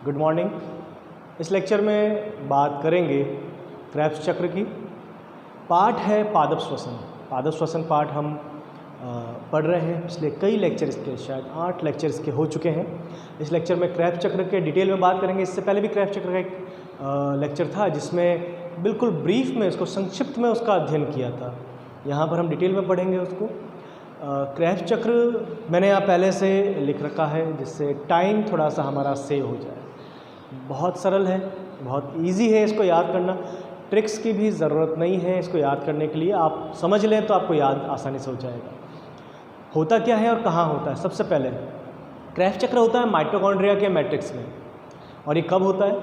Good morning. इस lecture में बात करेंगे क्रेब्स चक्र की। पाठ है पादप श्वसन। पादप श्वसन पाठ हम पढ़ रहे हैं पिछले कई लेक्चर इसके, शायद 8 लेक्चर इसके हो चुके हैं। इस लेक्चर में क्रेब्स चक्र के डिटेल में बात करेंगे। इससे पहले भी क्रेब्स चक्र का एक लेक्चर था जिसमें बिल्कुल ब्रीफ में उसको, संक्षिप्त में उसका अध्ययन किया था। यहाँ पर हम डिटेल में पढ़ेंगे उसको। क्रेब्स चक्र मैंने यहाँ पहले से लिख रखा है जिससे टाइम थोड़ा सा हमारा सेव हो जाए। बहुत सरल है, बहुत इजी है इसको याद करना। ट्रिक्स की भी ज़रूरत नहीं है इसको याद करने के लिए। आप समझ लें तो आपको याद आसानी से हो जाएगा। होता क्या है और कहाँ होता है? सबसे पहले क्रेब्स चक्र होता है माइटोकॉन्ड्रिया के मैट्रिक्स में। और ये कब होता है?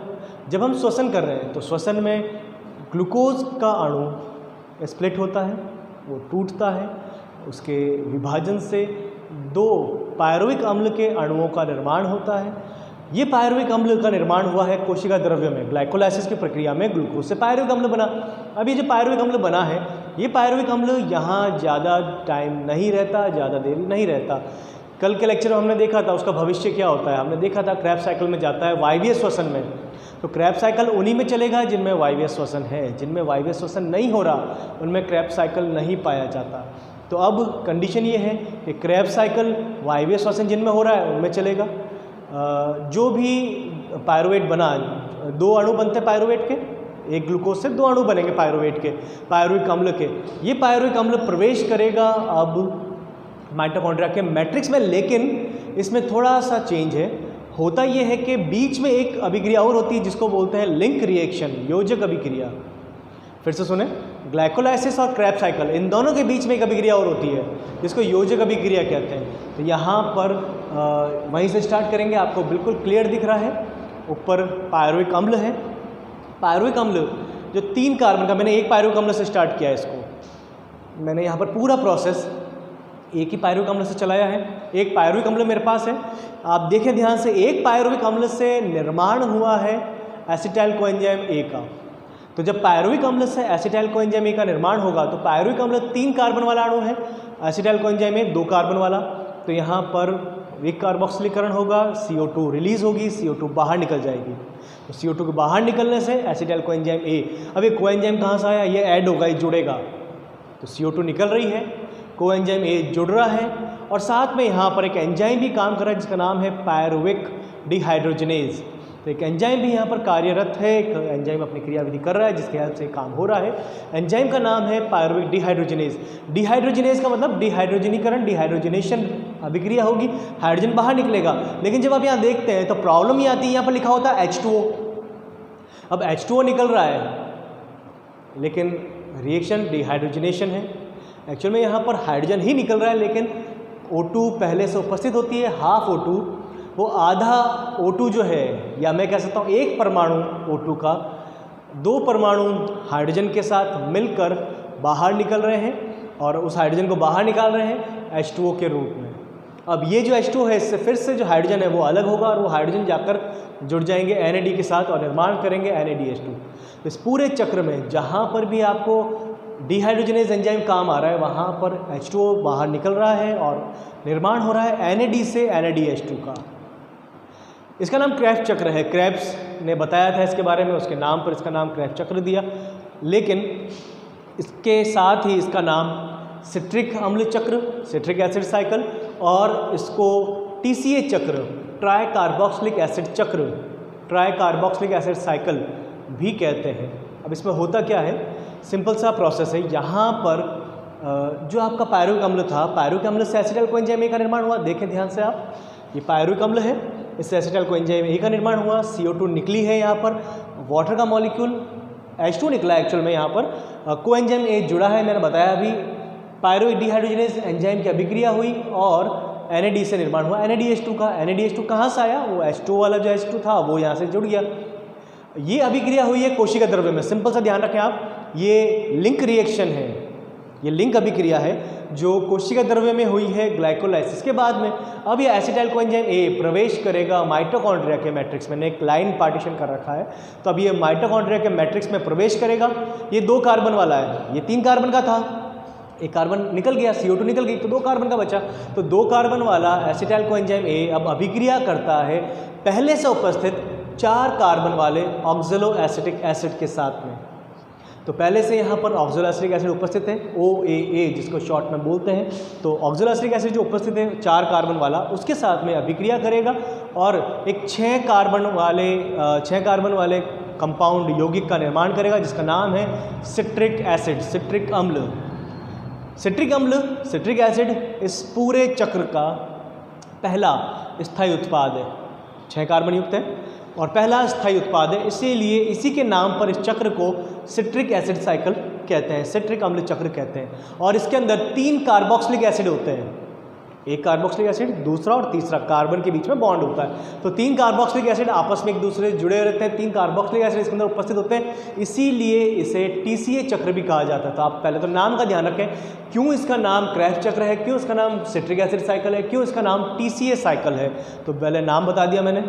जब हम श्वसन कर रहे हैं तो श्वसन में ग्लूकोज का अणु स्प्लिट होता है, वो टूटता है। उसके विभाजन से 2 पायरुविक अम्ल के अणुओं का निर्माण होता है। ये पायरुविक अम्ल का निर्माण हुआ है कोशिका द्रव्य में। ग्लाइकोलाइसिस की प्रक्रिया में ग्लूकोज से पायरुविक अम्ल बना। अब ये जो पायरुविक अम्ल बना है, ये पायरुविक अम्ल यहाँ ज़्यादा टाइम नहीं रहता, ज़्यादा देरी नहीं रहता। कल के लेक्चर में हमने देखा था उसका भविष्य क्या होता है। हमने देखा था क्रेब्स साइकिल में जाता है वायवीय श्वसन में। तो क्रेब्स साइकिल उन्हीं में चलेगा जिनमें वायवीय श्वसन है। जिनमें वायवीय श्वसन नहीं हो रहा उनमें क्रेब्स साइकिल नहीं पाया जाता। तो अब कंडीशन ये है कि क्रेब्स साइकिल वायवीय श्वसन जिनमें हो रहा है उनमें चलेगा। जो भी पायरुवेट बना, 2 अणु बनते पायरुवेट के, एक ग्लूकोज से 2 अणु बनेंगे पायरुवेट के, पायरुविक अम्ल के। ये पायरुविक अम्ल प्रवेश करेगा अब माइटोकॉन्ड्रिया के मैट्रिक्स में। लेकिन इसमें थोड़ा सा चेंज है। होता ये है कि बीच में एक अभिक्रिया और होती है जिसको बोलते हैं लिंक रिएक्शन, योजक अभिक्रिया। फिर से सुने, ग्लाइकोलाइसिस और क्रेब्स साइकिल, इन दोनों के बीच में एक अभिक्रिया और होती है जिसको योजक अभिक्रिया कहते हैं। तो यहाँ पर वहीं से स्टार्ट करेंगे। आपको बिल्कुल क्लियर दिख रहा है। ऊपर पायरुविक अम्ल है। पायरुविक अम्ल जो 3 कार्बन का, मैंने एक पायरुविक अम्ल से स्टार्ट किया है इसको। मैंने यहाँ पर पूरा प्रोसेस एक ही पायरुविक अम्ल से चलाया है। एक पायरुविक अम्ल मेरे पास है। आप देखें ध्यान से, एक पायरुविक अम्ल से निर्माण हुआ है एसिटाइल कोएंजाइम ए का। तो जब पायरुविक अम्ल से एसिटाइल कोएंजाइम ए का निर्माण होगा तो पायरुविक अम्ल 3 कार्बन वाला अणु है, एसिटाइल कोएंजाइम ए 2 कार्बन वाला। तो यहाँ पर एक कार्बोक्सिलीकरण होगा, CO2 रिलीज होगी, CO2 बाहर निकल जाएगी। तो CO2 के बाहर निकलने से एसिटाइल कोएंजाइम ए, अब ये कोएंजाइम कहाँ से आया? ये ऐड होगा, ये जुड़ेगा। तो CO2 निकल रही है, कोएंजाइम ए जुड़ रहा है और साथ में यहाँ पर एक एंजाइम भी काम कर रहा है जिसका नाम है पायरुविक डिहाइड्रोजनेज। तो एक एंजाइम भी यहाँ पर कार्यरत है। एक एंजाइम अपनी क्रियाविधि कर रहा है जिसके हेल्प से काम हो रहा है। एंजाइम का नाम है पायरुविक डिहाइड्रोजनेज। डिहाइड्रोजनेज का मतलब डिहाइड्रोजनीकरण, डिहाइड्रोजनेशन अभिक्रिया होगी, हाइड्रोजन बाहर निकलेगा। लेकिन जब आप यहाँ देखते हैं तो प्रॉब्लम ये आती है, यहाँ पर लिखा होता है H2O। अब H2O निकल रहा है लेकिन रिएक्शन डिहाइड्रोजनेशन है। एक्चुअल में यहाँ पर हाइड्रोजन ही निकल रहा है लेकिन O2 पहले से उपस्थित होती है, हाफ O2। वो आधा O2 जो है, या मैं कह सकता हूँ एक परमाणु O2 का 2 परमाणु हाइड्रोजन के साथ मिलकर बाहर निकल रहे हैं और उस हाइड्रोजन को बाहर निकाल रहे हैं H2O के रूप में। अब ये जो H2O है, इससे फिर से जो हाइड्रोजन है वो अलग होगा और वो हाइड्रोजन जाकर जुड़ जाएंगे NAD के साथ और निर्माण करेंगे NADH2। तो इस पूरे चक्र में जहाँ पर भी आपको डिहाइड्रोजनेज एंजाइम काम आ रहा है वहाँ पर H2O बाहर निकल रहा है और निर्माण हो रहा है NAD से NADH2 का। इसका नाम क्रेब्स चक्र है। क्रेब्स ने बताया था इसके बारे में, उसके नाम पर इसका नाम क्रेब्स चक्र दिया। लेकिन इसके साथ ही इसका नाम सिट्रिक अम्ल चक्र, सिट्रिक एसिड साइकिल, और इसको TCA चक्र, ट्राई कार्बोक्सिलिक एसिड चक्र, ट्राई कार्बोक्सिलिक एसिड साइकिल भी कहते हैं। अब इसमें होता क्या है? सिंपल सा प्रोसेस है। यहाँ पर जो आपका पायरुविक अम्ल था, पायरुविक अम्ल से एसिटाइल कोएंजाइम ए का निर्माण हुआ। देखें ध्यान से आप, ये पायरुविक अम्ल है, इससे एसिटाइल कोएंजाइम ए का निर्माण हुआ। CO2 निकली है, यहाँ पर वाटर का मॉलिक्यूल H2 निकला है। एक्चुअल में यहाँ पर कोएंजाइम ए जुड़ा है, मैंने बताया अभी। पायरुविक डिहाइड्रोजनेज एंजाइम की अभिक्रिया हुई और NAD से निर्माण हुआ NADH2 का। NADH2 कहाँ से आया? वो H2 वाला जो H2 था वो यहाँ से जुड़ गया। ये अभिक्रिया हुई है कोशिका द्रव्य में। सिंपल सा ध्यान रखें आप, ये लिंक रिएक्शन है, ये लिंक अभिक्रिया है जो कोशिका द्रव्य में हुई है ग्लाइकोलाइसिस के बाद में। अब ये एसिटाइल कोएंजाइम ए प्रवेश करेगा माइटोकॉन्ड्रिया के मैट्रिक्स। मैंने एक लाइन पार्टीशन कर रखा है। तो अब ये माइटोकॉन्ड्रिया के मैट्रिक्स में प्रवेश करेगा। ये 2 कार्बन वाला है, ये 3 कार्बन का था, एक कार्बन निकल गया, CO2 निकल गई तो 2 कार्बन का बचा। तो 2 कार्बन वाला एसिटाइल कोएंजाइम ए अब अभिक्रिया करता है पहले से उपस्थित 4 कार्बन वाले ऑक्जेलो एसिटिक एसिड के साथ में। तो पहले से यहाँ पर ऑक्जेलो एसिटिक एसिड उपस्थित है, OAA जिसको शॉर्ट में बोलते हैं। तो ऑक्जेलो एसिटिक एसिड जो उपस्थित है 4 कार्बन वाला, उसके साथ में अभिक्रिया करेगा और एक 6 कार्बन वाले कंपाउंड यौगिक का निर्माण करेगा, जिसका नाम है सिट्रिक एसिड, सिट्रिक अम्ल। सिट्रिक एसिड इस पूरे चक्र का पहला स्थायी उत्पाद है, 6 कार्बन युक्त है और पहला स्थायी उत्पाद है, इसीलिए इसी के नाम पर इस चक्र को सिट्रिक एसिड साइकिल कहते हैं, सिट्रिक अम्ल चक्र कहते हैं। और इसके अंदर 3 कार्बोक्सिलिक एसिड होते हैं, एक कार्बोक्सिलिक एसिड, दूसरा और तीसरा, कार्बन के बीच में बॉन्ड होता है। तो 3 कार्बोक्सिलिक एसिड आपस में एक दूसरे से जुड़े रहते हैं, 3 कार्बोक्सिलिक एसिड इसके अंदर उपस्थित होते हैं, इसीलिए इसे TCA चक्र भी कहा जाता है। तो आप पहले तो नाम का ध्यान रखें, क्यों इसका नाम क्रेफ्ट चक्र है, क्यों इसका नाम सिट्रिक एसिड साइकिल है, क्यों इसका नाम TCA साइकिल है। तो पहले नाम बता दिया मैंने,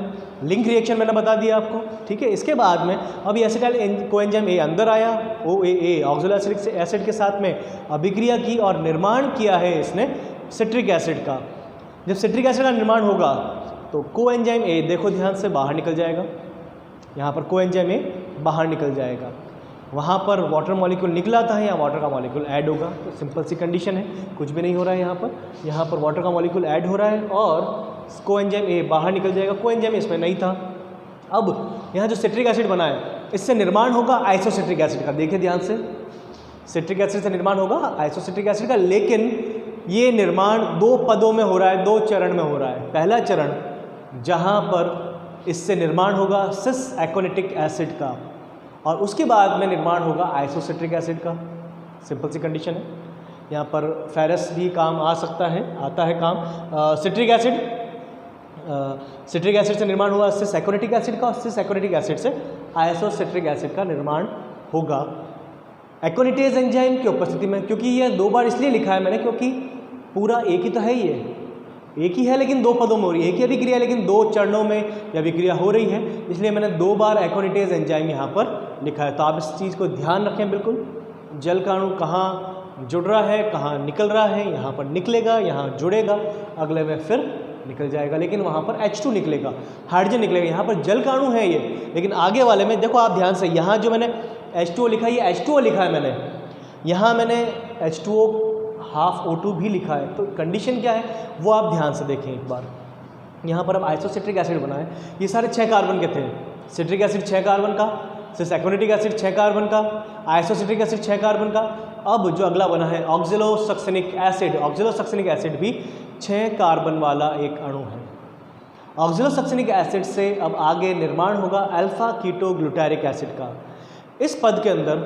लिंक रिएक्शन मैंने बता दिया आपको, ठीक है। इसके बाद में अब एसिटाइल कोएंजाइम A अंदर आया, OAA ऑक्जेलो एसिटिक एसिड के साथ में अभिक्रिया की और निर्माण किया है इसने सिट्रिक एसिड का। जब सिट्रिक एसिड का निर्माण होगा तो कोएंजाइम A, देखो ध्यान से, बाहर निकल जाएगा। यहाँ पर कोएंजाइम A बाहर निकल जाएगा, वहाँ पर वाटर मॉलिक्यूल निकला था, यहाँ वाटर का मॉलिक्यूल ऐड होगा। तो सिंपल सी कंडीशन है, कुछ भी नहीं हो रहा है यहाँ पर वाटर का मॉलिक्यूल ऐड हो रहा है और कोएंजाइम A बाहर निकल जाएगा। कोएंजाइम इसमें नहीं था। अब यहाँ जो सिट्रिक एसिड बना है, इससे निर्माण होगा आइसोसिट्रिक एसिड का। देखिए ध्यान से, सिट्रिक एसिड से निर्माण होगा आइसोसिट्रिक एसिड का, लेकिन ये निर्माण 2 पदों में हो रहा है, 2 चरण में हो रहा है। पहला चरण जहाँ पर इससे निर्माण होगा सिस एकोनिटिक एसिड का और उसके बाद में निर्माण होगा आइसोसिट्रिक एसिड का। सिंपल सी कंडीशन है। यहाँ पर फेरस भी काम आ सकता है, आता है काम। सिट्रिक एसिड से निर्माण हुआ सिस एकोनिटिक एसिड का और सिस एकोनिटिक एसिड से आइसोसिट्रिक एसिड का निर्माण होगा एकोनिटेज एंजाइम की उपस्थिति में। क्योंकि ये 2 बार इसलिए लिखा है मैंने, क्योंकि पूरा एक ही तो है, ये एक ही है लेकिन 2 पदों में हो रही है, एक ही अभिक्रिया लेकिन 2 चरणों में यह अभिक्रिया हो रही है, इसलिए मैंने 2 बार एकोनिटेज एंजाइम यहाँ पर लिखा है। तो आप इस चीज़ को ध्यान रखें बिल्कुल, जल का अणु कहाँ जुड़ रहा है, कहाँ निकल रहा है, यहाँ पर निकलेगा, यहाँ जुड़ेगा, अगले में फिर निकल जाएगा, लेकिन वहाँ पर H2 निकलेगा, हाइड्रोजन निकलेगा। यहाँ पर जल का अणु है ये, लेकिन आगे वाले में देखो आप ध्यान से, यहाँ जो मैंने H2O लिखा है, ये H2O लिखा है मैंने, यहाँ मैंने H2O हाफ O2 भी लिखा है। तो कंडीशन क्या है वो आप ध्यान से देखें एक बार। यहाँ पर अब आइसोसिट्रिक एसिड बना है, ये सारे 6 कार्बन के थे। सिट्रिक एसिड 6 कार्बन का, सिस एकोनिटिक एसिड 6 कार्बन का, आइसोसिट्रिक एसिड 6 कार्बन का। अब जो अगला बना है ऑक्जेलो सक्सेनिक एसिड, ऑक्जेलो सक्सेनिक एसिड भी 6 कार्बन वाला एक अणु है। ऑक्जेलो सक्सेनिक एसिड से अब आगे निर्माण होगा अल्फा कीटो ग्लूटारिक एसिड का। इस पद के अंदर,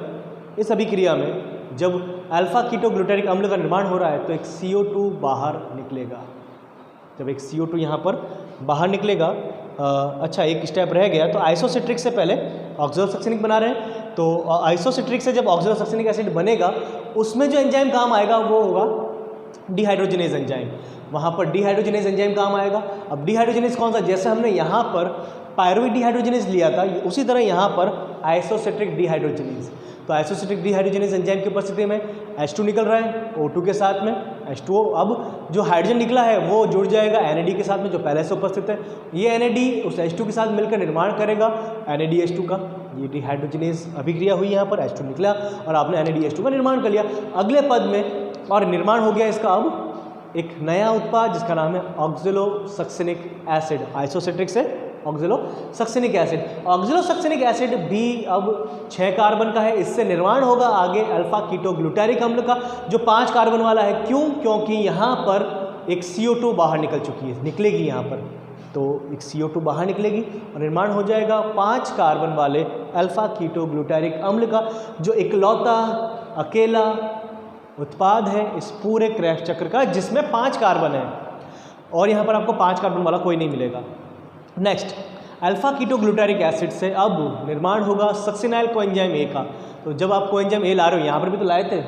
इस अभिक्रिया में जब अल्फा कीटो ग्लूटारिक अम्ल का निर्माण हो रहा है तो एक CO2 बाहर निकलेगा। जब एक CO2 यहाँ पर बाहर निकलेगा, अच्छा एक स्टेप रह गया, तो आइसोसिट्रिक से पहले ऑक्जेलो सक्सेनिक बना रहे हैं। तो आइसोसिट्रिक से जब ऑक्जेलो सक्सेनिक एसिड बनेगा, उसमें जो एंजाइम काम आएगा वो होगा डिहाइड्रोजिनेज एंजाइम। वहाँ पर डिहाइड्रोजिनेज एंजाइम काम आएगा। अब डिहाइड्रोजिनेज कौन सा, जैसे हमने यहाँ पर पायरुवेट डिहाइड्रोजिनेज लिया था, उसी तरह यहाँ पर आइसोसिट्रिक डिहाइड्रोजिनेज। तो आइसोसिट्रिक डिहाइड्रोजिनेज एंजाइम की उपस्थिति में H2 निकल रहा है O2 के साथ में, H2O। अब जो हाइड्रोजन निकला है वो जुड़ जाएगा NAD के साथ में जो पहले से उपस्थित है। ये NAD उस H2 के साथ मिलकर निर्माण करेगा NADH2 का। ये डिहाइड्रोजिनेज अभिक्रिया हुई, यहाँ पर H2 निकला और आपने NADH2 का निर्माण कर लिया अगले पद में, और निर्माण हो गया इसका अब एक नया उत्पाद जिसका नाम है ऑक्जेलो सक्सेनिक एसिड। आइसोसिट्रिक से ऑक्जेलो सक्सेनिक एसिड। ऑक्जेलो सक्सेनिक एसिड भी अब 6 कार्बन का है, इससे निर्माण होगा आगे अल्फा कीटो ग्लूटारिक अम्ल का जो 5 कार्बन वाला है। क्यों? क्योंकि यहाँ पर एक CO2 बाहर निकल चुकी है, निकलेगी यहाँ पर, तो एक CO2 बाहर निकलेगी और निर्माण हो जाएगा 5 कार्बन वाले अल्फा कीटो ग्लूटारिक अम्ल का, जो इकलौता अकेला उत्पाद है इस पूरे क्रेफ्ट चक्र का जिसमें 5 कार्बन है, और यहाँ पर आपको 5 कार्बन वाला कोई नहीं मिलेगा। Next, alpha keto glutaric acid से अब निर्माण होगा सक्सिनाइल कोएंजाइम A का। तो जब आप कोएंजाइम A ला रहे हो, यहाँ पर भी तो लाए थे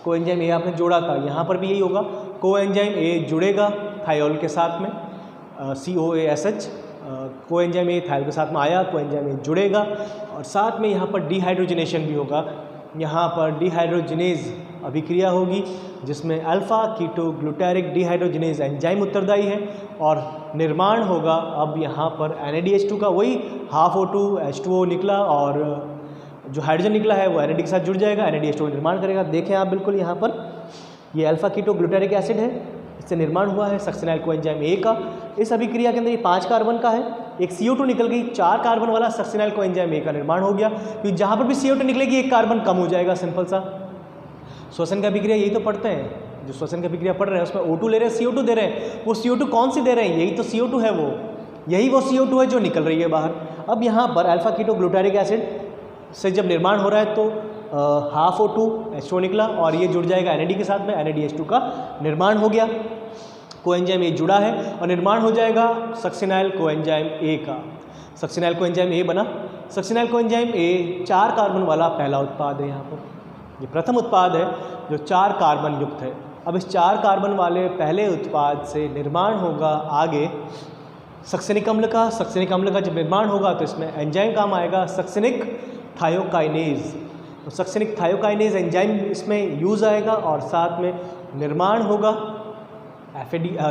कोएंजाइम A, आपने जोड़ा था, यहाँ पर भी यही होगा। कोएंजाइम A जुड़ेगा थायोल के साथ में, COASH, कोएंजाइम A थायोल के साथ में आया, कोएंजाइम A जुड़ेगा और साथ में यहाँ पर डिहाइड्रोजिनेशन भी होगा। यहाँ पर डिहाइड्रोजिनेज अभिक्रिया होगी जिसमें alpha keto glutaric dehydrogenase enzyme उत्तरदायी है, और निर्माण होगा अब यहाँ पर NADH2 का, वही हाफ O2 H2O निकला और जो हाइड्रोजन निकला है वो NAD के साथ जुड़ जाएगा, NADH2 का निर्माण करेगा। देखें आप बिल्कुल यहाँ पर ये अल्फा कीटो ग्लूटारिक एसिड है, इससे निर्माण हुआ है सक्सेनाइल कोएंजाइम A का। इस अभिक्रिया के अंदर ये 5 कार्बन का है, एक CO2 निकल गई, 4 कार्बन वाला सक्सेनाइल कोएंजाइम A का निर्माण हो गया। क्योंकि जहाँ पर भी CO2 निकलेगी एक कार्बन कम हो जाएगा, सिंपल सा। श्वसन का अभिक्रिया यही तो पढ़ते हैं, जो श्वसन की अभिक्रिया पढ़ रहे हैं उसमें O2 ले रहे हैं, CO2 दे रहे हैं। वो CO2 कौन सी दे रहे हैं? यही तो CO2 है, यही वो CO2 है जो निकल रही है बाहर। अब यहाँ पर अल्फा कीटो ग्लूटारिक एसिड से जब निर्माण हो रहा है तो हाफ O2 H2O निकला और ये जुड़ जाएगा NAD के साथ में, NADH2 का निर्माण हो गया, कोएंजाइम A जुड़ा है और निर्माण हो जाएगा सक्सेनाइल कोएंजाइम A का। सक्सेनाइल कोएंजाइम A बना। सक्सेनाइल कोएंजाइम A 4 कार्बन वाला पहला उत्पाद है। यहाँ पर ये प्रथम उत्पाद है जो 4 कार्बन युक्त है। अब इस 4 कार्बन वाले पहले उत्पाद से निर्माण होगा आगे सक्सेनिक अम्ल का। सक्सेनिक अम्ल का जब निर्माण होगा तो इसमें एंजाइम काम आएगा, सक्सेनिक थायोकाइनेज। तो सक्सेनिक थायोकाइनेज एंजाइम इसमें यूज़ आएगा और साथ में निर्माण होगा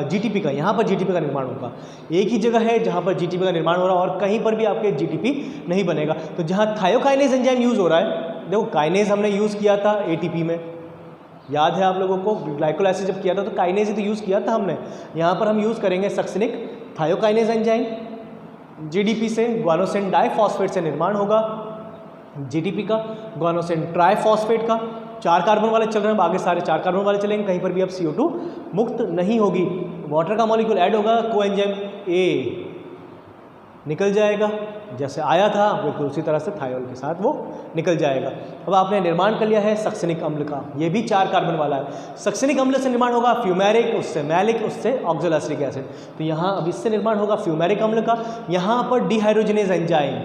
GTP का। यहाँ पर GTP का निर्माण होगा। एक ही जगह है जहाँ पर GTP का निर्माण हो रहा है और कहीं पर भी आपके GTP नहीं बनेगा। तो जहाँ थायोकाइनेज एंजाइम यूज़ हो रहा है, देखो काइनेज हमने यूज़ किया था ATP में, याद है आप लोगों को, ग्लाइकोलाइसिस जब किया था तो काइनेज ही तो यूज़ किया था हमने। यहाँ पर हम यूज़ करेंगे सक्सेनिक थायोकाइनेज एंजाइम। GDP से ग्वानोसिन डाइफॉस्फेट से निर्माण होगा GTP का, ग्वानोसिन ट्राइफॉस्फेट का। 4 कार्बन वाले चल रहे हैं, आगे सारे 4 कार्बन वाले चलेंगे, कहीं पर भी अब CO2 मुक्त नहीं होगी। वाटर का मॉलिक्यूल ऐड होगा, कोएंजाइम A निकल जाएगा, जैसे आया था बिल्कुल उसी तरह से थायोल के साथ वो निकल जाएगा। अब आपने निर्माण कर लिया है सक्सेनिक अम्ल का, ये भी 4 कार्बन वाला है। सक्सेनिक अम्ल से निर्माण होगा फ्यूमेरिक, उससे मैलिक, उससे ऑक्सोलाइसिलिक एसिड। तो यहाँ अब इससे निर्माण होगा फ्यूमेरिक अम्ल का। यहाँ पर डिहाइड्रोजिनेज एंजाइम,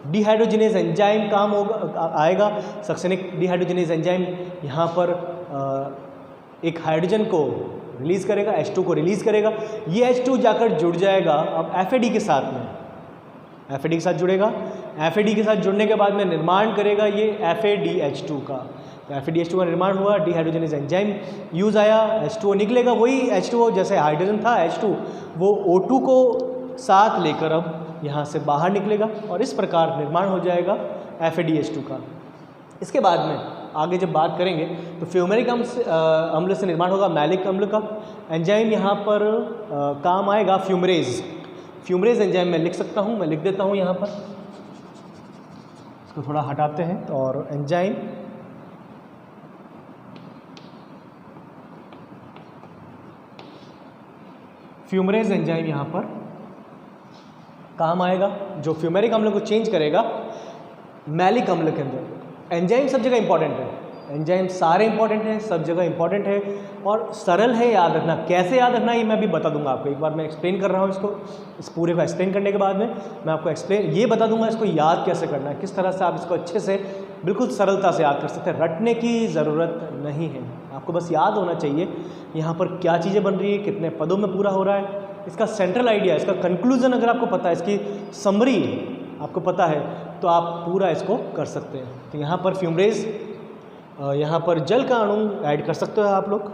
डिहाइड्रोजिनेज एंजाइम काम होगा आएगा। सक्सेनिक डिहाइड्रोजिनेज एंजाइम यहाँ पर एक हाइड्रोजन को रिलीज़ करेगा, H2 को रिलीज़ करेगा। ये H2 जाकर जुड़ जाएगा अब FAD के साथ में, FAD के साथ जुड़ेगा। FAD के साथ जुड़ने के बाद में निर्माण करेगा ये FADH2 का। तो FADH2 का निर्माण हुआ, डिहाइड्रोजिनेज एंजाइम यूज़ आया, H2O निकलेगा। वही H2O जैसे हाइड्रोजन था H2, वो O2 को साथ लेकर अब यहाँ से बाहर निकलेगा और इस प्रकार निर्माण हो जाएगा FADH2 का। इसके बाद में आगे जब बात करेंगे तो फ्यूमेरिक अम्ल से निर्माण होगा मैलिक अम्ल का। एंजाइम यहाँ पर काम आएगा फ्यूमरेज। फ्यूमरेज एंजाइम मैं लिख सकता हूँ, मैं लिख देता हूँ यहाँ पर, इसको थोड़ा हटाते हैं। तो और एंजाइम फ्यूमरेज एंजाइम यहाँ पर काम आएगा, जो फ्यूमेरिक अम्ल को चेंज करेगा मैलिक अम्ल के अंदर। एंजाइम सब जगह इंपॉर्टेंट है, एंजाइम सारे इंपॉर्टेंट हैं, सब जगह इंपॉर्टेंट है और सरल है याद रखना। कैसे याद रखना ये मैं भी बता दूंगा आपको। एक बार मैं एक्सप्लेन कर रहा हूँ इसको, इस पूरे को एक्सप्लेन करने के बाद में मैं आपको ये बता दूंगा इसको याद कैसे करना है, किस तरह से आप इसको अच्छे से बिल्कुल सरलता से याद कर सकते हैं। रटने की ज़रूरत नहीं है, आपको बस याद होना चाहिए यहाँ पर क्या चीज़ें बन रही है, कितने पदों में पूरा हो रहा है, इसका सेंट्रल आइडिया, इसका कंक्लूजन अगर आपको पता है, इसकी समरी आपको पता है तो आप पूरा इसको कर सकते हैं। तो यहाँ पर फ्यूमरेज, यहाँ पर जल का अणु ऐड कर सकते हो आप लोग।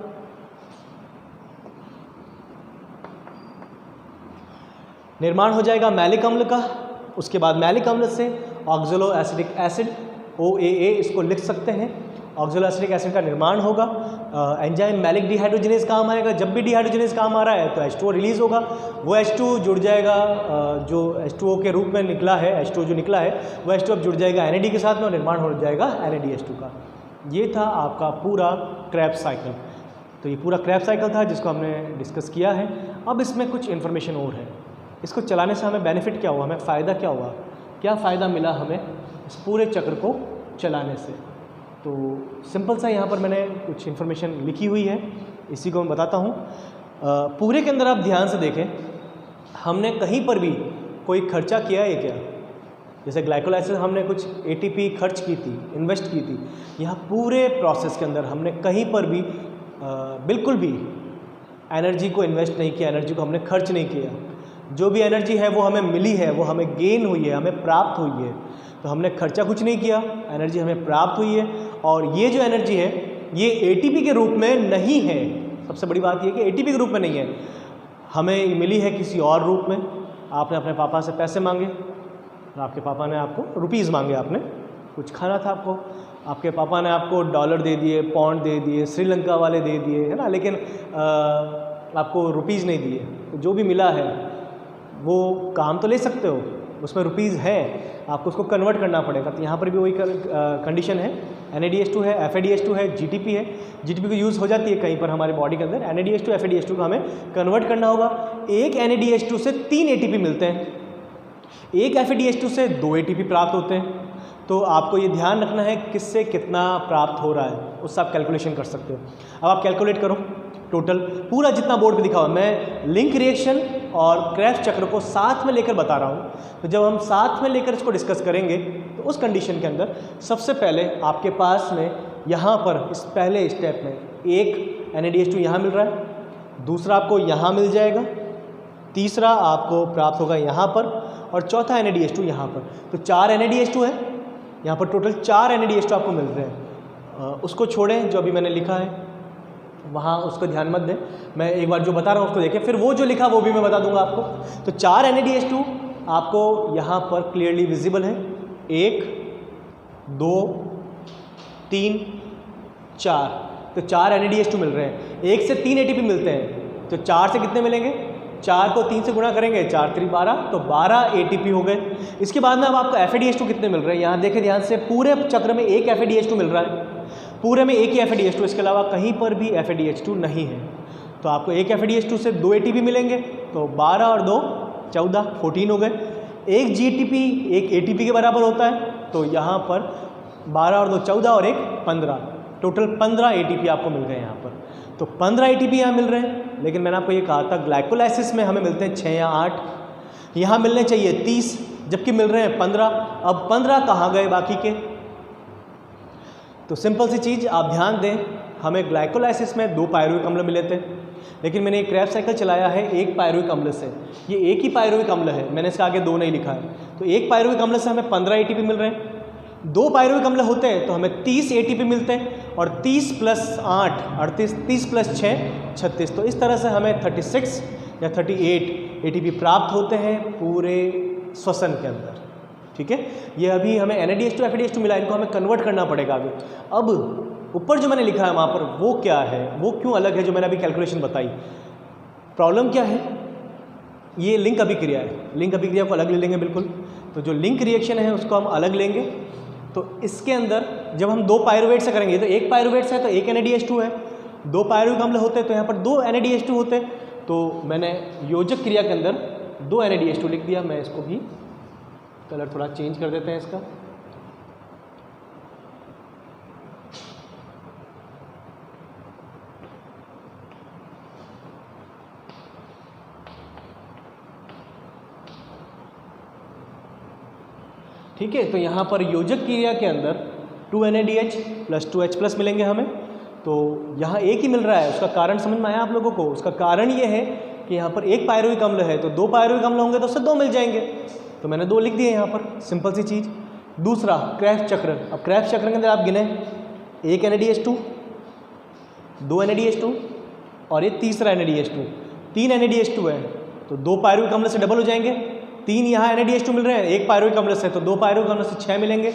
निर्माण हो जाएगा मैलिक अम्ल का। उसके बाद मैलिक अम्ल से ऑक्सलो एसिडिक एसिड OAA इसको लिख सकते हैं, ऑक्सलो एसिडिक एसिड का निर्माण होगा। एंजाइम मैलिक डिहाइड्रोजिनेज काम आएगा। जब भी डिहाइड्रोजिनेज काम आ रहा है तो H2O रिलीज़ होगा, वो H2 जुड़ जाएगा, जो H2O के रूप में निकला है, H2O जो निकला है वो H2 अब जुड़ जाएगा NAD के साथ में और निर्माण हो जाएगा NADH2 का। ये था आपका पूरा क्रेब्स साइकिल। तो ये पूरा क्रेब्स साइकिल था जिसको हमने डिस्कस किया है। अब इसमें कुछ इन्फॉर्मेशन और है, इसको चलाने से हमें बेनिफिट क्या हुआ, हमें फ़ायदा क्या हुआ, क्या फ़ायदा मिला हमें इस पूरे चक्र को चलाने से। तो सिंपल सा यहाँ पर मैंने कुछ इन्फॉर्मेशन लिखी हुई है, इसी को मैं बताता हूँ। पूरे के अंदर आप ध्यान से देखें, हमने कहीं पर भी कोई खर्चा किया है क्या? जैसे ग्लाइकोलाइसिस हमने कुछ ATP खर्च की थी, इन्वेस्ट की थी। यहाँ पूरे प्रोसेस के अंदर हमने कहीं पर भी बिल्कुल भी एनर्जी को इन्वेस्ट नहीं किया, एनर्जी को हमने खर्च नहीं किया। जो भी एनर्जी है वो हमें मिली है, वो हमें गेन हुई है, हमें प्राप्त हुई है। तो हमने खर्चा कुछ नहीं किया, एनर्जी हमें प्राप्त हुई है। और ये जो एनर्जी है ये ATP के रूप में नहीं है। सबसे बड़ी बात ये कि ATP के रूप में नहीं है। हमें मिली है किसी और रूप में। आपने अपने पापा से पैसे मांगे और आपके पापा ने आपको रुपीज़ मांगे, आपने कुछ खाना था आपको, आपके पापा ने आपको डॉलर दे दिए, पाउंड दे दिए, श्रीलंका वाले दे दिए, है ना, लेकिन आपको रुपीज़ नहीं दिए। तो जो भी मिला है वो काम तो ले सकते हो, उसमें रुपीज़ है, आपको उसको कन्वर्ट करना पड़ेगा। तो यहाँ पर भी वही कंडीशन है, NADH2 है, FADH2 है, GTP है। GTP को यूज़ हो जाती है कहीं पर हमारे बॉडी के अंदर। NADH2 FADH2 को हमें कन्वर्ट करना होगा। एक NADH2 से 3 ATP मिलते हैं, एक FADH2 से 2 ATP प्राप्त होते हैं। तो आपको ये ध्यान रखना है किससे कितना प्राप्त हो रहा है, उससे आप कैलकुलेशन कर सकते हो। अब आप कैलकुलेट करो टोटल पूरा जितना बोर्ड पे दिखा हुआ। मैं लिंक रिएक्शन और क्रेब्स चक्र को साथ में लेकर बता रहा हूँ। तो जब हम साथ में लेकर इसको डिस्कस करेंगे तो उस कंडीशन के अंदर सबसे पहले आपके पास में यहाँ पर इस पहले स्टेप में एक NADH2 यहाँ मिल रहा है, दूसरा आपको यहाँ मिल जाएगा, तीसरा आपको प्राप्त होगा यहाँ पर, और चौथा NADH2 यहाँ पर। तो 4 NADH2 है यहाँ पर, टोटल 4 NADH2 आपको मिल रहे हैं। उसको छोड़ें जो अभी मैंने लिखा है वहाँ, उसको ध्यान मत दें। मैं एक बार जो बता रहा हूँ उसको देखें, फिर वो जो लिखा वो भी मैं बता दूंगा आपको। तो 4 NADH2 आपको यहाँ पर क्लियरली विजिबल है, 1 2 3 4। तो 4 NADH2 मिल रहे हैं। 1 से 3 ATP मिलते हैं, तो 4 से कितने मिलेंगे, 4 को 3 से गुणा करेंगे, 4 3 12, तो 12 ATP हो गए। इसके बाद में अब आपको FADH2 कितने मिल रहे हैं, यहाँ देखें ध्यान से, पूरे चक्र में एक FADH2 मिल रहा है, पूरे में एक ही FADH2, इसके अलावा कहीं पर भी FADH2 नहीं है। तो आपको एक FADH2 से 2 ATP मिलेंगे, तो 12 और 2 14, 14 हो गए। एक GTP एक ATP के बराबर होता है, तो यहाँ पर 12 और 2 14 और 1 15, टोटल 15 ATP आपको मिल गए यहाँ पर। तो 15 ATP यहाँ मिल रहे हैं, लेकिन मैंने आपको ये कहा था ग्लाइकोलाइसिस में हमें मिलते हैं 6 या 8, यहाँ मिलने चाहिए 30, जबकि मिल रहे हैं 15। अब 15 कहाँ गए बाकी के? तो सिंपल सी चीज़ आप ध्यान दें, हमें ग्लाइकोलाइसिस में 2 पायरुविक अम्ल मिले थे, लेकिन मैंने एक क्रेब्स साइकिल चलाया है 1 पायरुविक अम्ल से। ये एक ही पायरुविक अम्ल है, मैंने इसका आगे 2 नहीं लिखा है। तो 1 पायरुविक अम्ल से हमें 15 ATP मिल रहे हैं। 2 पायरुविक अम्ल होते हैं तो हमें 30 ATP मिलते हैं, और 30 + 8 38, 30 + 6 36। तो इस तरह से हमें 36 या 38 ATP प्राप्त होते हैं पूरे श्वसन के अंदर। ठीक है, ये अभी हमें NADH2 FADH2 मिला, इनको हमें कन्वर्ट करना पड़ेगा आगे। अब ऊपर जो मैंने लिखा है वहाँ पर वो क्या है, वो क्यों अलग है, जो मैंने अभी कैलकुलेशन बताई। प्रॉब्लम क्या है, ये लिंक अभिक्रिया है, लिंक अभिक्रिया को अलग ले लेंगे बिल्कुल। तो जो लिंक रिएक्शन है उसको हम अलग लेंगे। तो इसके अंदर जब हम 2 पायरुवेट से करेंगे, तो 1 पायरुवेट से है तो 1 NADH2 है, 2 पायरुविक अम्ल होते हैं तो यहाँ पर 2 NADH2 होते हैं। तो मैंने योजक क्रिया के अंदर 2 NADH2 लिख दिया। मैं इसको भी कलर थोड़ा चेंज कर देते हैं इसका। ठीक है, तो यहाँ पर योजक क्रिया के अंदर 2 NADH + 2 H+ मिलेंगे हमें। तो यहाँ एक ही मिल रहा है, उसका कारण समझ में आया आप लोगों को? उसका कारण ये है कि यहाँ पर 1 पायरुविक अम्ल है, तो 2 पायरुविक अम्ल होंगे तो उससे 2 मिल जाएंगे, तो मैंने 2 लिख दिए यहाँ पर, सिंपल सी चीज़। दूसरा क्रेब्स चक्र। अब क्रेब्स चक्र के अंदर आप गिने 1 NADH2, 2 NADH2 और ये तीसरा NADH2, 3 NADH2 है, तो 2 पायरुविक अम्ल से डबल हो जाएंगे। 3 यहाँ NADH2 मिल रहे हैं 1 पायरुविक अम्ल से, तो 2 पायरुविक अम्ल से 6 मिलेंगे,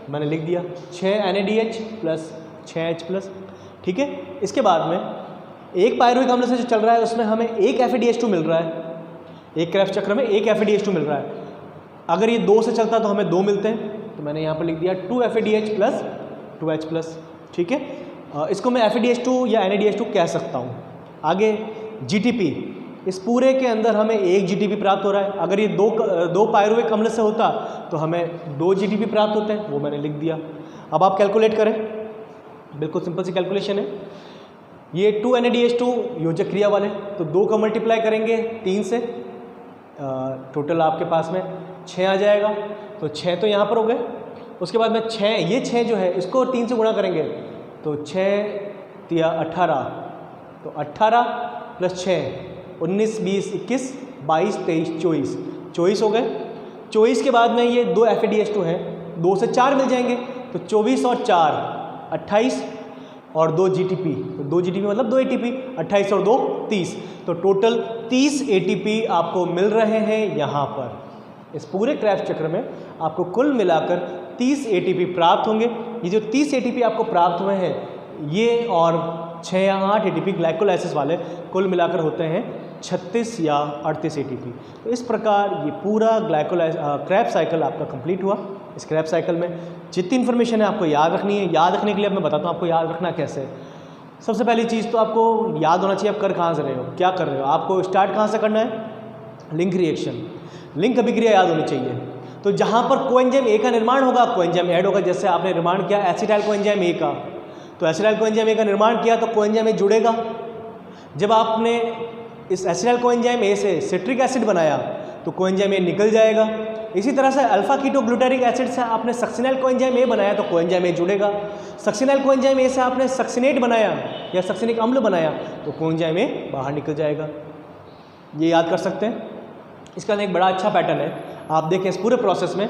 मैंने लिख दिया 6 NADH + 6 H+। ठीक है, इसके बाद में 1 पायरुविक अम्ल से जो चल रहा है उसमें हमें 1 FADH2 मिल रहा है, एक क्रेब्स चक्र में 1 FADH2 मिल रहा है। अगर ये 2 से चलता तो हमें 2 मिलते हैं, तो मैंने यहाँ पर लिख दिया 2 FADH + 2 H+। ठीक है, इसको मैं FADH2 या NADH2 कह सकता हूँ। आगे GTP, इस पूरे के अंदर हमें 1 GTP प्राप्त हो रहा है। अगर ये 2 पायरुविक अम्ल से होता तो हमें 2 GTP प्राप्त होते हैं, वो मैंने लिख दिया। अब आप कैलकुलेट करें, बिल्कुल सिंपल सी कैलकुलेशन है। ये 2 NADH2 योजक क्रिया वाले, तो 2 का मल्टीप्लाई करेंगे 3 से, टोटल आपके पास में 6 आ जाएगा। तो 6 तो यहाँ पर हो गए। उसके बाद में 6, ये 6 जो है इसको 3 से गुणा करेंगे, तो 6 × 18, तो 18 + 6 19 20 21 22 23 24, 24 हो गए। 24 के बाद में ये 2 FADH2 हैं, 2 से 4 मिल जाएंगे, तो 24 और 4 28 और 2 GTP, तो 2 GTP मतलब 2 ATP, 28 और 2 30, तो टोटल 30 ATP आपको मिल रहे हैं यहाँ पर। इस पूरे क्रेब्स चक्र में आपको कुल मिलाकर 30 ATP प्राप्त होंगे। ये जो 30 ATP आपको प्राप्त हुए हैं ये और 6 या 8 ATP ग्लाइकोलाइसिस वाले कुल मिलाकर होते हैं 36 या 38 ATP। तो इस प्रकार ये पूरा क्रेब्स साइकिल आपका कंप्लीट हुआ। इस क्रेब्स साइकिल में जितनी इन्फॉर्मेशन है आपको याद रखनी है। याद रखने के लिए अब मैं बताता हूँ आपको याद रखना कैसे। सबसे पहली चीज़ तो आपको याद होना चाहिए आप कर कहाँ से रहे हो, क्या कर रहे हो। आपको स्टार्ट कहाँ से करना है, लिंक रिएक्शन, लिंक अभिक्रिया याद होनी चाहिए। तो जहाँ पर कोएंजाइम ए का निर्माण होगा कोएंजाइम ऐड होगा। जैसे आपने निर्माण किया एसिटाइल कोएंजाइम ए का, तो एसिटाइल कोएंजाइम ए का निर्माण किया तो कोएंजाइम ए जुड़ेगा। जब आपने इस एसिटाइल कोएंजाइम ए से सिट्रिक एसिड बनाया तो कोएंजाइम ए निकल जाएगा। इसी तरह से अल्फा कीटोग्लूटारिक एसिड से आपने सक्सिनाइल कोएंजाइम ए बनाया तो कोएंजाइम ए जुड़ेगा। सक्सिनाइल कोएंजाइम ए से आपने सक्सिनेट बनाया या सक्सिनिक अम्ल बनाया तो कोएंजाइम ए बाहर निकल जाएगा। ये याद कर सकते हैं। इसका एक बड़ा अच्छा पैटर्न है, आप देखें इस पूरे प्रोसेस में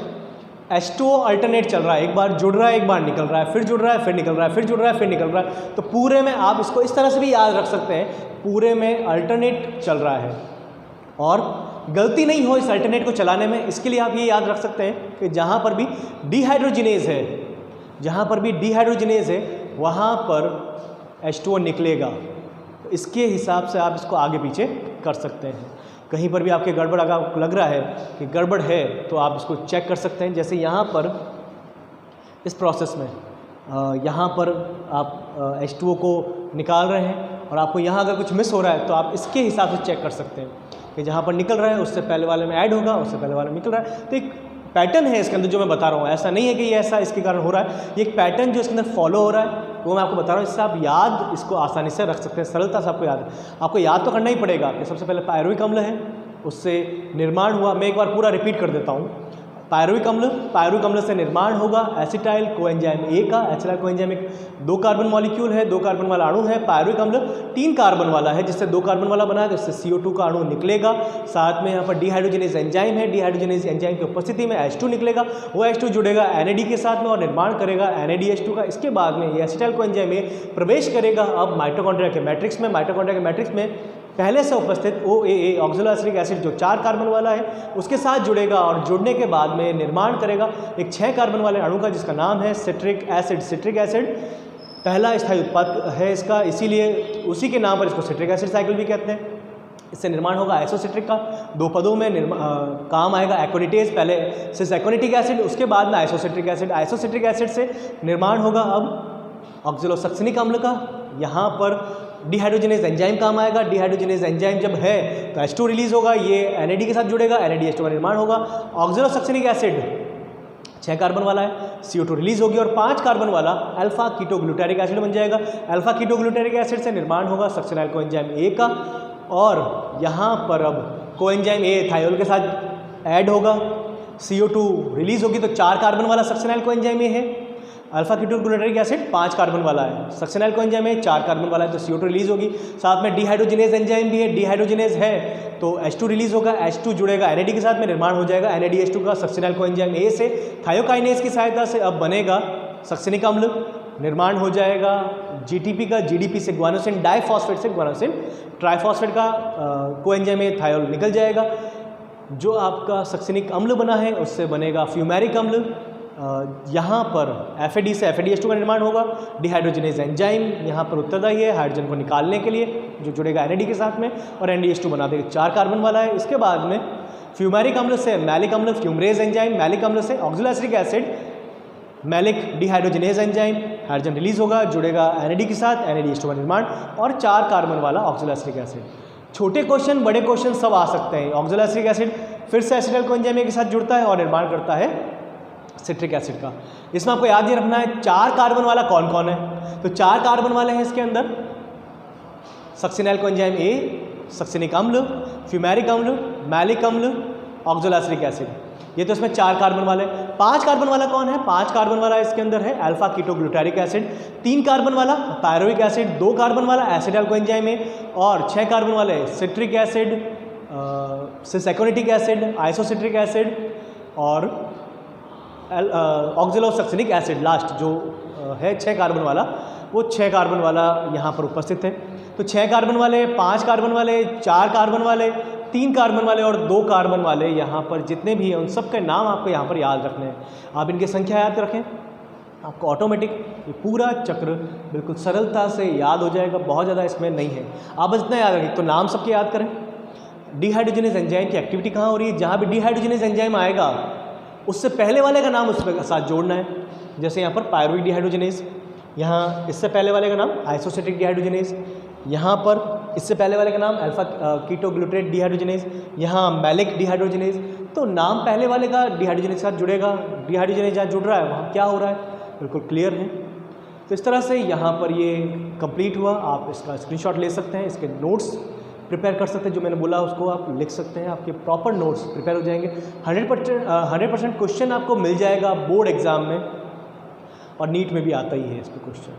H2O अल्टरनेट चल रहा है, एक बार जुड़ रहा है एक बार निकल रहा है, फिर जुड़ रहा है फिर निकल रहा है, फिर जुड़ रहा है फिर निकल रहा है। तो पूरे में आप इसको इस तरह से भी याद रख सकते हैं, पूरे में अल्टरनेट चल रहा है और गलती नहीं हो इस अल्टरनेट को चलाने में। इसके लिए आप ये याद रख सकते हैं कि जहाँ पर भी डिहाइड्रोजिनेज है, जहाँ पर भी डिहाइड्रोजिनेज है वहाँ पर H2O निकलेगा। तो इसके हिसाब से आप इसको आगे पीछे कर सकते हैं। कहीं पर भी आपके गड़बड़ अगर आपको लग रहा है कि गड़बड़ है तो आप इसको चेक कर सकते हैं। जैसे यहाँ पर इस प्रोसेस में यहाँ पर आप H2O को निकाल रहे हैं और आपको यहाँ अगर कुछ मिस हो रहा है तो आप इसके हिसाब से चेक कर सकते हैं कि जहाँ पर निकल रहा है उससे पहले वाले में ऐड होगा, उससे पहले वाले में निकल रहा है। तो एक पैटर्न है इसके अंदर जो मैं बता रहा हूँ, ऐसा नहीं है कि ये ऐसा इसके कारण हो रहा है। ये एक पैटर्न जो इसके अंदर फॉलो हो रहा है वो मैं आपको बता रहा हूँ। इससे आप याद इसको आसानी से रख सकते हैं, सरलता से आपको याद। आपको याद तो करना ही पड़ेगा कि सबसे पहले पायरुविक अम्ल है, उससे निर्माण हुआ। मैं एक बार पूरा रिपीट कर देता हूँ। पायरुविक अम्ल से निर्माण होगा एसिटाइल कोएंजाइम ए का। एसिटाइल कोएंजाइम एक 2 कार्बन मॉलिक्यूल है, 2 कार्बन वाला अणु है। पायरुविक अम्ल 3 कार्बन वाला है, जिससे 2 कार्बन वाला बना है तो इससे CO2 का अणु निकलेगा। साथ में यहाँ पर डिहाइड्रोजिनेज एंजाइम है, डिहाइड्रोजिनेज एंजाइम की उपस्थिति में H2 निकलेगा। वो H2 जुड़ेगा NAD के साथ में और निर्माण करेगा NADH2 का। इसके बाद में ये एसिटाइल कोएंजाइम ए प्रवेश करेगा अब माइटोकॉन्ड्रिया के मैट्रिक्स में। माइटोकॉन्ड्रिया के मैट्रिक्स में पहले से उपस्थित OAA ऑक्सोएसिलिक एसिड जो 4 कार्बन वाला है उसके साथ जुड़ेगा और जुड़ने के बाद में निर्माण करेगा एक 6 कार्बन वाले अणु का जिसका नाम है सिट्रिक एसिड। सिट्रिक एसिड पहला स्थायी उत्पाद है इसका, इसीलिए उसी के नाम पर इसको सिट्रिक एसिड साइकिल भी कहते हैं। इससे निर्माण होगा आइसोसिट्रिक का। 2 पदों में काम आएगा एक्वानिटेज, पहले सिस एक्वानिटिक एसिड उसके बाद में आइसोसिट्रिक एसिड। आइसोसिट्रिक एसिड से निर्माण होगा अब ऑक्सोलोसक्सिनिक अम्ल का। यहाँ पर डिहाइड्रोजिनेज एंजाइम काम आएगा। डिहाइड्रोजिनेज एंजाइम जब है तो H2 रिलीज होगा, ये NAD के साथ जुड़ेगा, NADH2 का निर्माण होगा। ऑक्सोलोसक्सिनिक एसिड 6 कार्बन वाला है, CO2 रिलीज होगी और 5 कार्बन वाला अल्फा कीटोग्लूटारिक एसिड बन जाएगा। अल्फा कीटोग्लूटारिक एसिड से निर्माण होगा सक्सिनाइल कोएंजाइम ए का और यहाँ पर अब कोएंजाइम ए थायोल के साथ ऐड होगा। CO2 रिलीज होगी तो 4 कार्बन वाला सक्सिनाइल कोएंजाइम ए है। अल्फा कीटोग्लूटारिक एसिड 5 कार्बन वाला है, सक्सिनाइल कोएंजाइम में 4 कार्बन वाला है तो CO2 रिलीज होगी। साथ में डिहाइड्रोजिनेज एंजाइम भी है, डिहाइड्रोजिनेज है तो H2 रिलीज होगा, H2 जुड़ेगा NAD के साथ में, निर्माण हो जाएगा NADH2 का। सक्सिनाइल कोएंजाइम ए से थायोकाइनेज की सहायता से अब बनेगा सक्सिनिक अम्ल, निर्माण हो जाएगा GTP का। GDP से ग्वानोसिन डाइफॉस्फेट से ग्वानोसिन ट्राइफॉस्फेट का कोएंजाइम ए थायोल निकल जाएगा। जो आपका सक्सिनिक अम्ल बना है उससे बनेगा फ्यूमेरिक अम्ल। यहाँ पर FAD से FADH2 का निर्माण होगा। डिहाइड्रोजिनेज एंजाइम यहाँ पर उत्तरदायी है हाइड्रोजन को निकालने के लिए, जो जुड़ेगा NAD के साथ में और NADH2 बना देगा। 4 कार्बन वाला है। इसके बाद में फ्यूमेरिक अम्ल से मैलिक अम्ल, फ्यूमरेज एंजाइम। मैलिक अम्ल से oxaloacetic acid, malic dehydrogenase enzyme, hydrogen release होगा, जुड़ेगा NAD के साथ, NADH2 का निर्माण और 4 कार्बन वाला ऑक्सोएसिलिक एसिड। छोटे क्वेश्चन बड़े क्वेश्चन सब आ सकते हैं। ऑक्सोएसिलिक एसिड फिर से एसिटाइल कोएंजाइम ए के साथ जुड़ता है और निर्माण करता है सिट्रिक एसिड का। इसमें आपको याद ये रखना है 4 कार्बन वाला कौन कौन है। तो 4 कार्बन वाले हैं इसके अंदर सक्सिनाइल कोएंजाइम ए, सक्सिनिक अम्ल, फ्यूमेरिक अम्ल, मैलिक अम्ल, ऑक्सोएसिलिक एसिड। ये तो इसमें 4 कार्बन वाले। 5 कार्बन वाला कौन है? 5 कार्बन वाला इसके अंदर है अल्फा कीटोग्लूटारिक एसिड। 3 कार्बन वाला पायरुविक एसिड, 2 कार्बन वाला एसिटाइल कोएंजाइम ए और 6 कार्बन वाले सिट्रिक एसिड, सिस एक्वानिटिक एसिड, आइसोसिट्रिक एसिड और ऑक्सोलोसक्सिनिक एसिड लास्ट जो है 6 कार्बन वाला, वो 6 कार्बन वाला यहाँ पर उपस्थित है। तो 6 कार्बन वाले, 5 कार्बन वाले, 4 कार्बन वाले, 3 कार्बन वाले और 2 कार्बन वाले यहाँ पर जितने भी हैं उन सब के नाम आपको यहाँ पर याद रखने हैं। आप इनकी संख्या याद रखें, आपको ऑटोमेटिक ये पूरा चक्र बिल्कुल सरलता से याद हो जाएगा, बहुत ज़्यादा इसमें नहीं है। आप बस इतना याद रखें, तो नाम सबके याद करें। डिहाइड्रोजनेज एंजाइम की एक्टिविटी कहाँ हो रही है, जहाँ भी डिहाइड्रोजनेज एंजाइम आएगा उससे पहले वाले का नाम उसके साथ जोड़ना है। जैसे यहाँ पर पायरुवेट डिहाइड्रोजनेज, यहाँ इससे पहले वाले का नाम आइसोसेटिक डिहाइड्रोजनेज, यहाँ पर इससे पहले वाले का नाम अल्फा कीटोग्लूटारेट डिहाइड्रोजनेज, यहाँ मैलिक डिहाइड्रोजनेज। तो नाम पहले वाले का डिहाइड्रोजनेज के साथ जुड़ेगा, डिहाइड्रोजनेज जहाँ जुड़ रहा है वहाँ क्या हो रहा है, बिल्कुल क्लियर है। तो इस तरह से यहाँ पर ये कंप्लीट हुआ। आप इसका स्क्रीनशॉट ले सकते हैं, इसके नोट्स प्रिपेयर कर सकते हैं, जो मैंने बोला उसको आप लिख सकते हैं, आपके प्रॉपर नोट्स प्रिपेयर हो जाएंगे। 100% क्वेश्चन आपको मिल जाएगा बोर्ड एग्ज़ाम में, और नीट में भी आता ही है इस पर क्वेश्चन।